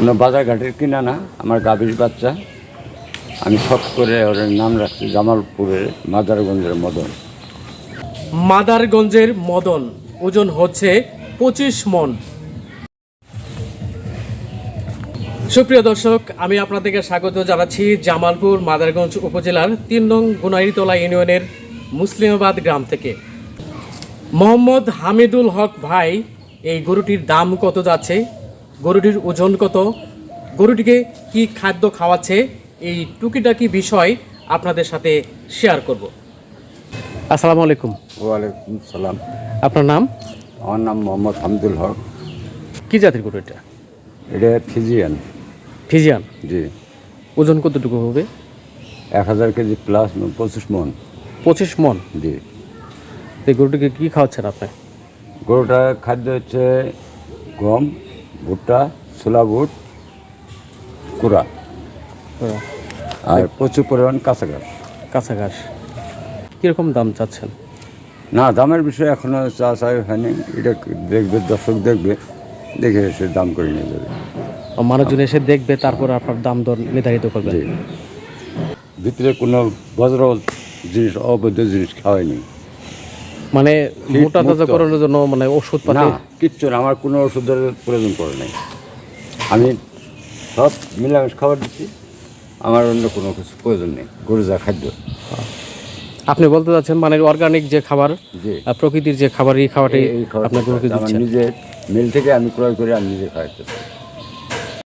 কোনো বাজার ঘাটের কিনা না, আমার গাভীর বাচ্চা। আমি শখ করে ওর নাম রাখছি জামালপুরের মাদারগঞ্জের মদন। মাদারগঞ্জের মদন, ওজন হচ্ছে 25 মণ। সুপ্রিয় দর্শক, আমি আপনাদেরকে স্বাগত জানাচ্ছি জামালপুর মাদারগঞ্জ উপজেলার 3 নং গুনাইরতলা ইউনিয়নের মুসলিমাবাদ গ্রাম থেকে। মোহাম্মদ হামিদুল হক ভাই এই গরুটির দাম কত যাচ্ছে, গরুটির ওজন কত, গরুটিকে কি খাদ্য খাওয়াচ্ছে, এই টুকিটাকি বিষয় আপনাদের সাথে শেয়ার করব। আসসালামু আলাইকুম। ওয়ালাইকুম সালাম। আপনার নাম? আমার নাম মোহাম্মদ হামিদুল হক। কি জাতের গরু এটা? এটা ফিজিয়ান। ফিজিয়ান। জি। ওজন কতটুকু হবে? 1000 কেজি প্লাস, 25 মণ। 25 মণ। জি। এই গরুটিকে কি খাওয়াচ্ছেন আপনি? গরুটার খাদ্য হচ্ছে গম, ভুট্টা, ছোলা বুট, কুড়া, আর প্রচুর পরিমাণ কাঁচা ঘাস। কাঁচা ঘাস। কীরকম দাম চাচ্ছেন? না, দামের বিষয়ে এখনও চাই হয়নি। এটা দেখবে, দর্শক দেখবে, দেখে এসে দাম করে নিয়ে যাবে। মানুষজন এসে দেখবে, তারপর আপনার দাম দর নির্ধারিত করবে। জি। ভিতরে কোনো বজ্র জিনিস, অবৈধ জিনিস খাওয়াইনি। মানে শীত মোটা তাজা মুক্ত। করানোর জন্য মানে ওষুধ না, পাতি? কিচ্ছু না, আমার কোনো ওষুধের প্রয়োজন পড়ে নাই। আমি সব নিরামিষ খাবার দিচ্ছি, আমার অন্য কোনো কিছু প্রয়োজন নেই। গরু যা খাদ্য। আপনি বলতে চাচ্ছেন মানে অর্গানিক যে খাবার, জি। প্রকৃতির যে খাবার, এই খাবারটাই এই খাবারটা আপনার গরুকে আমার দিচ্ছেন? নিজের মিল থেকে আমি ক্রয় করে আমি নিজে খাওয়াতে চাই।